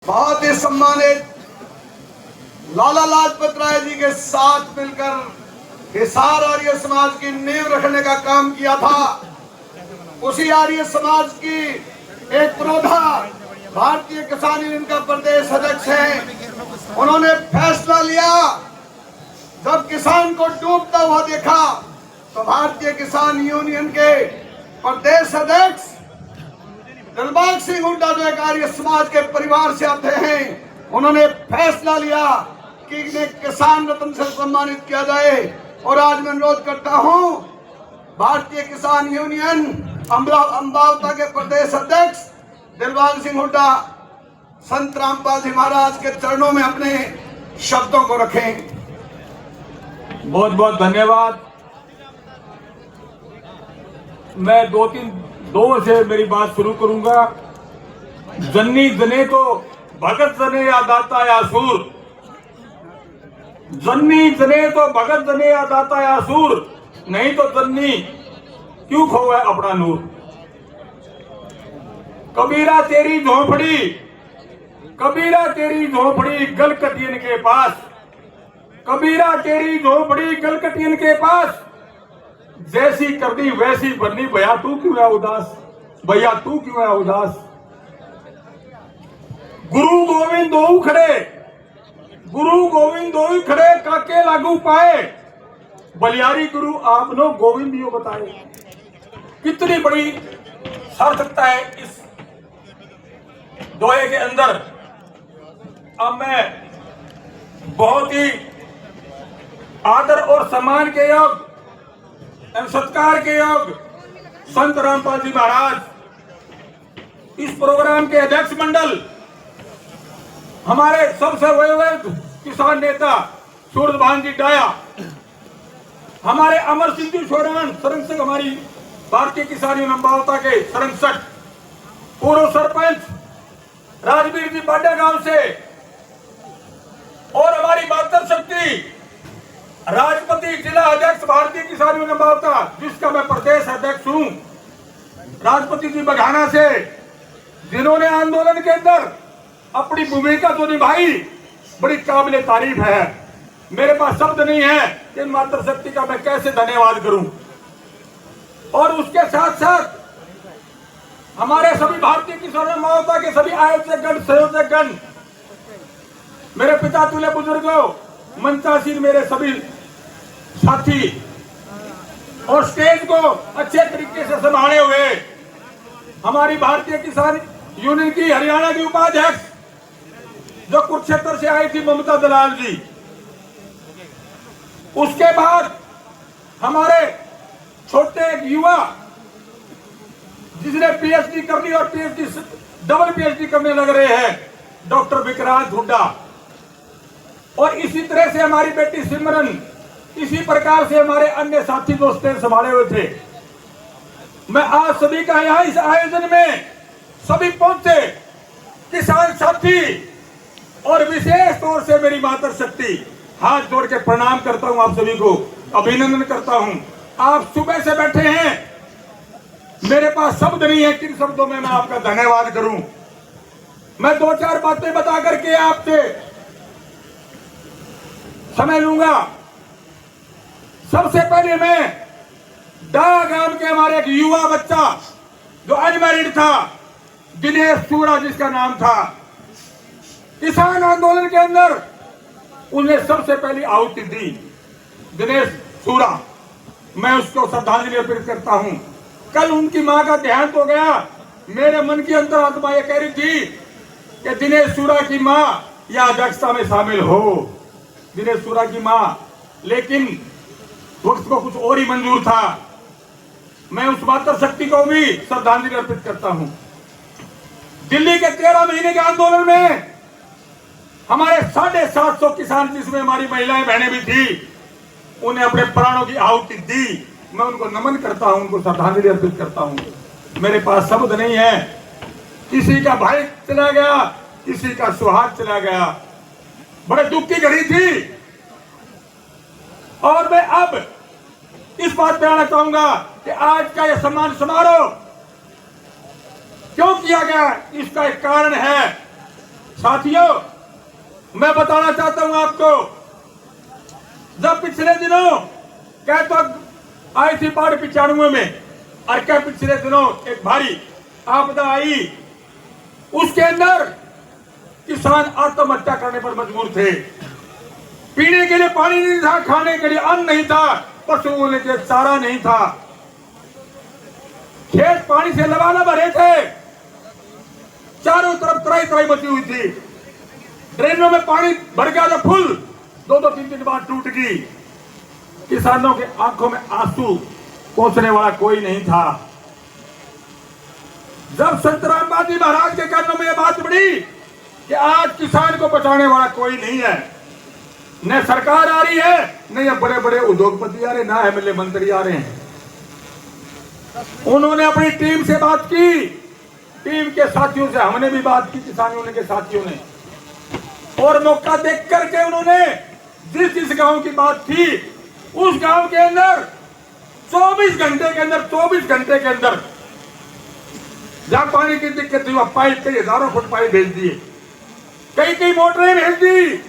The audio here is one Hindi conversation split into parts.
बहुत ही सम्मानित लाला लाजपत राय जी के साथ मिलकर हिसार आर्य समाज की नींव रखने का काम किया था। उसी आर्य समाज की एक पुरोधा भारतीय किसान यूनियन का प्रदेश अध्यक्ष है। उन्होंने फैसला लिया, जब किसान को डूबता हुआ देखा तो भारतीय किसान यूनियन के प्रदेश अध्यक्ष दिलबाग सिंह हुड्डा जो एक आर्य समाज के परिवार से आते हैं, उन्होंने फैसला लिया कि इन्हें किसान रत्न से सम्मानित किया जाए। और आज मैं अनुरोध करता हूं, भारतीय किसान यूनियन अम्बावता के प्रदेश अध्यक्ष दिलबाग सिंह हुड्डा संत रामपाल जी महाराज के चरणों में अपने शब्दों को रखें। बहुत बहुत धन्यवाद। मैं दो से मेरी बात शुरू करूंगा। जन्नी जने तो भगत जने या दाता या सूर, जन्नी जने तो भगत जने या दाता या सूर, नहीं तो जन्नी क्यों खोए अपना नूर। कबीरा तेरी झोंपड़ी, कबीरा तेरी झोंपड़ी गलकटियन के पास, कबीरा तेरी झोंपड़ी गलकटियन के पास, जैसी करनी वैसी बननी, भैया तू क्यों है उदास, भैया तू क्यों है उदास। गुरु गोविंद दो खड़े, गुरु गोविंद दो खड़े, काके लागू पाए, बलियारी गुरु आपनो गोविंद यो बताए। कितनी बड़ी सार्थकता है इस दोहे के अंदर। अब मैं बहुत ही आदर और सम्मान के योग एवं सत्कार के योग संत रामपाल जी महाराज, इस प्रोग्राम के अध्यक्ष मंडल, हमारे सबसे वयोवृद्ध किसान नेता सूरजभान जी डाया, हमारे अमर सिंह जी सोरान सरंक्षक, हमारी भारतीय किसान यूनियन अम्बावता के सरंक्षक, पूर्व सरपंच राजवीर जी बाडा गांव से, और हमारी मातृ शक्ति राजपति जिला अध्यक्ष भारतीय किसान यूनियन अम्बावता, जिसका मैं प्रदेश अध्यक्ष हूं, राजपति जी बघाना से, जिन्होंने आंदोलन के अंदर अपनी भूमिका तो निभाई, बड़ी काबिले तारीफ है। मेरे पास शब्द नहीं है कि मातृ शक्ति का मैं कैसे धन्यवाद करूं। और उसके साथ साथ हमारे सभी भारतीय किसान अम्बावता के सभी आयोजकगण, संयोजकगण, मेरे पिता तुल्य बुजुर्गों, मंचासीन मेरे सभी साथी, और स्टेज को अच्छे तरीके से संभाले हुए हमारी भारतीय किसान यूनियन की हरियाणा की उपाध्यक्ष जो कुरुक्षेत्र से आई थी, ममता दलाल जी। उसके बाद हमारे छोटे एक युवा जिसने पीएचडी कर ली और पीएचडी डबल पीएचडी करने लग रहे हैं, डॉक्टर विक्रांत हुड्डा। और इसी तरह से हमारी बेटी सिमरन, इसी प्रकार से हमारे अन्य साथी जो स्टेज संभाले हुए थे। मैं आज सभी का यहाँ इस आयोजन में सभी पहुंचे किसान साथी और विशेष तौर से मेरी मातृ शक्ति, हाथ जोड़ के प्रणाम करता हूं, आप सभी को अभिनंदन करता हूं। आप सुबह से बैठे हैं, मेरे पास शब्द नहीं है किन शब्दों में मैं आपका धन्यवाद करूं। मैं दो चार बातें बता करके आपसे समय लूंगा। सबसे पहले मैं डाया गांव के हमारे एक युवा बच्चा जो अनमैरिड था, दिनेश सूरा जिसका नाम था, किसान आंदोलन के अंदर उन्हें सबसे पहली आहुति दी, दिनेश सूरा, मैं उसको श्रद्धांजलि अर्पित करता हूं। कल उनकी मां का देहांत हो गया। मेरे मन की अंतरात्मा यह कह रही थी कि दिनेश सूरा की मां या अध्यक्षता में शामिल हो, दिनेश सूरा की मां, लेकिन वक्त को कुछ और ही मंजूर था। मैं उस मातृ शक्ति को भी श्रद्धांजलि अर्पित करता हूं। दिल्ली के 13 महीने के आंदोलन में हमारे 750 किसान, जिसमें हमारी महिलाएं बहनें भी थी, उन्हें अपने प्राणों की आहुति दी। मैं उनको नमन करता हूं, उनको श्रद्धांजलि अर्पित करता हूं। मेरे पास शब्द नहीं है। किसी का भाई चला गया, किसी का सुहाग चला गया, बड़े दुख की घड़ी थी। और मैं अब इस बात पे आना चाहूंगा कि आज का यह सम्मान समारोह क्यों किया गया, इसका एक कारण है। साथियों, मैं बताना चाहता हूं आपको, जब पिछले दिनों क्या तो आई थी बाढ़ 95 में, और क्या पिछले दिनों एक भारी आपदा आई, उसके अंदर किसान आत्महत्या करने पर मजबूर थे। पीने के लिए पानी नहीं था, खाने के लिए अन्न नहीं था, पशुओं के लिए चारा नहीं था, खेत पानी से लबालब भरे थे, चारों तरफ तराई तराई मची हुई थी, ड्रेनों में पानी भर गया था फुल, 2-3 दिन बाद टूट गई। किसानों के आंखों में आंसू पहुंचने वाला कोई नहीं था। जब संत रामपाल जी महाराज के कानों में यह बात पड़ी कि आज किसान को बचाने वाला कोई नहीं है, न सरकार आ रही है, न ये बड़े बड़े उद्योगपति आ रहे, ना एमएलए मंत्री आ रहे हैं, उन्होंने अपनी टीम से बात की, टीम के साथियों से हमने भी बात की, किसानों के साथियों ने, और मौका देख करके उन्होंने जिस गांव की बात थी, उस गांव के अंदर 24 घंटे के अंदर जहां पानी की दिक्कत थी, वह पाइप कई हजारों फुट पाइप भेज दिए, कई मोटरें भेज दी,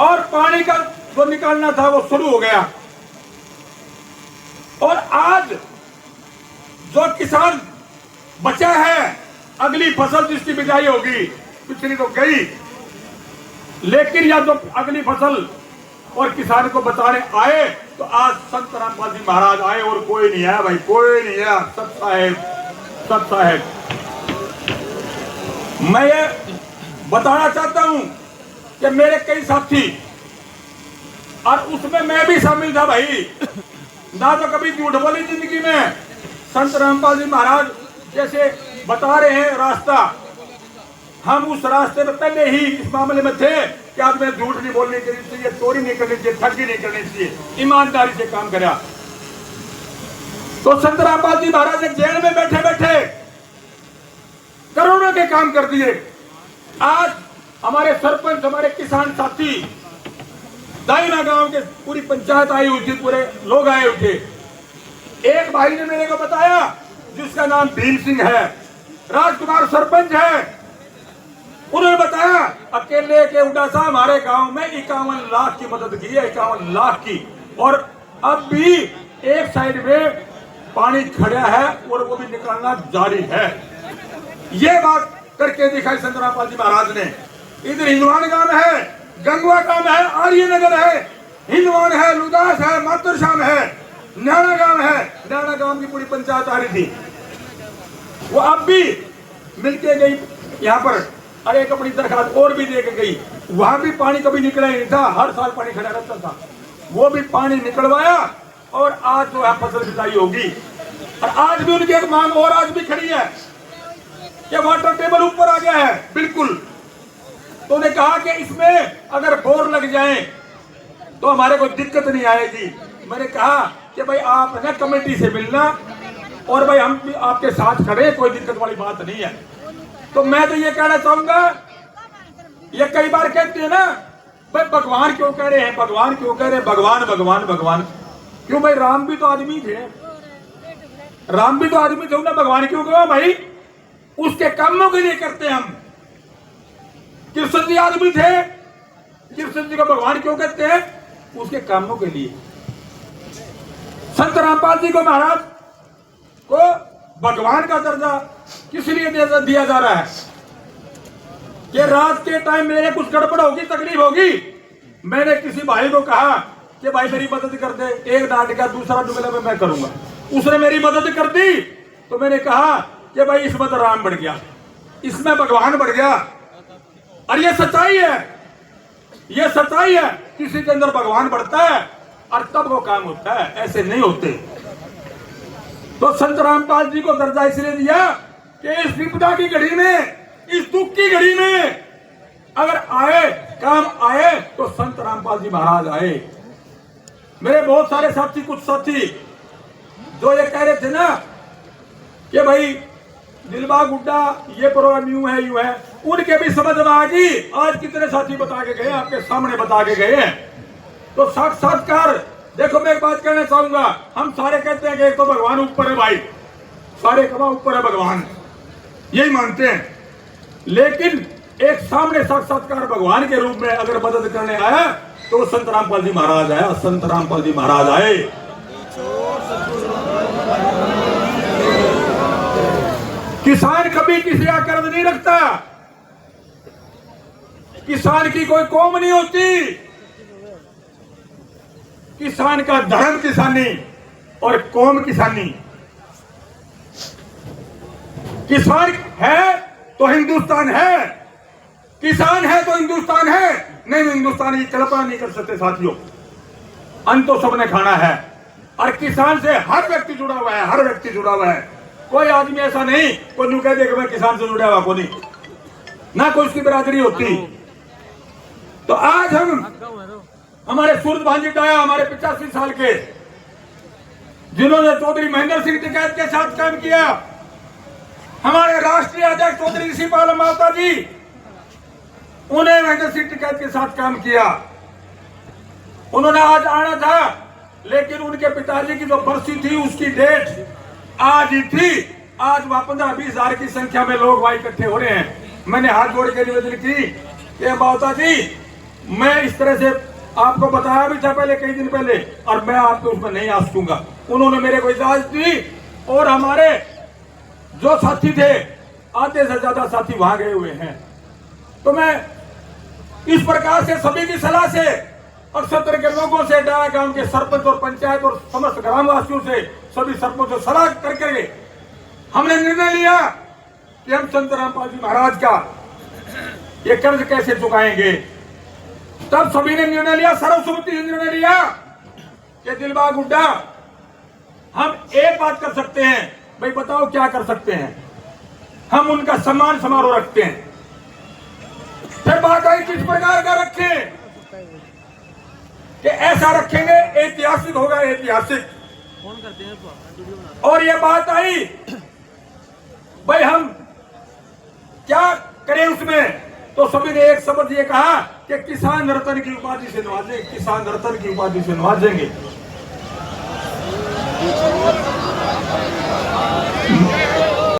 और पानी का जो निकालना था वो शुरू हो गया। और आज जो किसान बचा है, अगली फसल जिसकी बिजाई होगी, पिछली तो गई, लेकिन यह जो अगली फसल और किसान को बचाने आए, तो आज संत रामपाल जी महाराज आए और कोई नहीं है भाई, कोई नहीं है, सब साहेब। मैं ये बताना चाहता हूं कि मेरे कई साथी, और उसमें मैं भी शामिल था भाई, ना तो कभी झूठ बोली जिंदगी में। संत रामपाल जी महाराज जैसे बता रहे हैं रास्ता, हम उस रास्ते में पहले ही इस मामले में थे कि आज में झूठ नहीं बोलनी चाहिए, चोरी नहीं करनी चाहिए, ठगी नहीं करनी चाहिए, ईमानदारी से काम करा। तो संत रामपाल जी महाराज ने जेल में बैठे बैठे करोड़ों के काम कर दिए। आज हमारे सरपंच, हमारे किसान साथी, दाइना गांव के पूरी पंचायत आई हुई थी, पूरे लोग आए हुए थे। एक भाई ने मेरे को बताया, जिसका नाम भीम सिंह है, राजकुमार सरपंच है, उन्होंने बताया अकेले के उड़ासा हमारे गांव में 51 लाख की मदद की है, 51 लाख की, और अब भी एक साइड में पानी खड़ा है और वो भी निकालना जारी है। ये बात करके दिखाई संत रामपाल जी महाराज ने। इधर हिंदवान गांव है, गंगवा गांव है, आर्यनगर है, हिंदवान है, लुदास है, मातरशाम है, न्याणा गांव है, न्याणा गांव की पूरी पंचायत आ रही थी, वो अब भी मिलके गई यहाँ पर, और एक अपनी दरखास्त और भी दे के गई। वहां भी पानी कभी निकला ही नहीं था, हर साल पानी खड़ा रहता था, वो भी पानी निकलवाया, और आज जो है फसल बिजाई होगी। और आज भी उनकी एक मांग और आज भी खड़ी है कि वाटर टेबल ऊपर आ गया है बिल्कुल। तो उन्होंने कहा कि इसमें अगर बोर लग जाए तो हमारे को दिक्कत नहीं आएगी। मैंने कहा कि भाई आप ना कमेटी से मिलना, और भाई हम भी आपके साथ खड़े, कोई दिक्कत वाली बात नहीं है। तो मैं तो ये कहना चाहूंगा, ये कई बार कहते हैं ना भाई भगवान क्यों कह रहे हैं, भगवान क्यों कह रहे हैं, भगवान भगवान भगवान क्यों? भाई राम भी तो आदमी थे, राम भी तो आदमी थे, उन्हें भगवान क्यों कहो भाई? उसके कामों के लिए करते हम। कृष्ण जी आदमी थे, कृष्ण जी को भगवान क्यों कहते हैं? उसके कामों के लिए। संत रामपाल जी को महाराज को भगवान का दर्जा किस लिए दिया जा रहा है कि रात के टाइम मेरे कुछ गड़बड़ होगी, तकलीफ होगी, मैंने किसी भाई को कहा कि भाई मेरी मदद कर दे, एक डांट का दूसरा जुमला में मैं करूंगा, उसने मेरी मदद कर दी, तो मैंने कहा कि भाई इसमें तो राम बढ़ गया, इसमें भगवान बढ़ गया। और ये सच्चाई है, ये सच्चाई है, किसी के अंदर भगवान बढ़ता है और तब वो काम होता है, ऐसे नहीं होते। तो संत रामपाल जी को दर्जा इसलिए दिया कि इस विपदा की घड़ी में, इस दुख की घड़ी में अगर आए, काम आए, तो संत रामपाल जी महाराज आए। मेरे बहुत सारे साथी, कुछ साथी जो ये कह रहे थे ना कि भाई दिलबाग गुड्डा ये प्रोग्राम यूं है यूं है, उनके भी समझ में आ गई। आज कितने साथी बता के गए, आपके सामने बता के गए हैं। तो साक्षात्कार देखो, मैं एक बात कहना चाहूंगा, हम सारे कहते हैं कि एक तो भगवान ऊपर है भाई, सारे कमा ऊपर है भगवान, यही मानते हैं। लेकिन एक सामने साक्षात्कार भगवान के रूप में अगर मदद करने आया तो संत रामपाल जी महाराज आया, संत रामपाल जी महाराज आए। किसान कभी किसी का कर्ज नहीं रखता, किसान की कोई कौम नहीं होती, किसान का धर्म किसानी और कौम किसानी। किसान है तो हिंदुस्तान है, किसान है तो हिंदुस्तान है, नहीं हिंदुस्तान की कल्पना नहीं कर सकते साथियों। अन्न तो सबने खाना है और किसान से हर व्यक्ति जुड़ा हुआ है, हर व्यक्ति जुड़ा हुआ है। कोई आदमी ऐसा नहीं कोई यूं कह दे कि मैं किसान से जुड़ा हुआ को नहीं, ना कोई उसकी बिरादरी होती। तो आज हम हमारे सूरज भांजी डाया, हमारे 85 साल के, जिन्होंने चौधरी महेंद्र सिंह टिकैत के साथ काम किया, हमारे राष्ट्रीय अध्यक्ष चौधरी ऋषिपाल माता जी, उन्हें महेंद्र सिंह टिकैत के साथ काम किया। उन्होंने आज आना था लेकिन उनके पिताजी की जो बरसी थी उसकी डेट आज ही थी। आज वहां 15-20 हजार की संख्या में लोग वहां इकट्ठे हो रहे हैं। मैंने हाथ जोड़ के निवेदन की कि माता जी, मैं इस तरह से आपको बताया भी था पहले, कई दिन पहले, और मैं आपको उसमें नहीं आ सकूंगा। उन्होंने मेरे को इजाजत दी और हमारे जो साथी थे, आधे से ज्यादा साथी वहां गए हुए हैं। तो मैं इस प्रकार से सभी की सलाह से और सत्र के लोगों से, डाया गांव के सरपंच और पंचायत और समस्त ग्रामवासियों से, सभी सरपंचों से सलाह करके हमने निर्णय लिया कि हम संत रामपाल जी महाराज का ये कर्ज कैसे चुकाएंगे। तब सभी ने निर्णय लिया, सर्वसम्मति ने निर्णय लिया कि दिलबाग हुड्डा, हम एक बात कर सकते हैं। भाई बताओ क्या कर सकते हैं? हम उनका सम्मान समारोह रखते हैं। फिर बात आई किस प्रकार का रखें, कि ऐसा रखेंगे ऐतिहासिक होगा, ऐतिहासिक। और ये बात आई भाई हम क्या करें उसमें, तो सभी ने एक शब्द ये कहा कि किसान रतन की उपाधि से नवाजेंगे, किसान रतन की उपाधि से नवाजेंगे।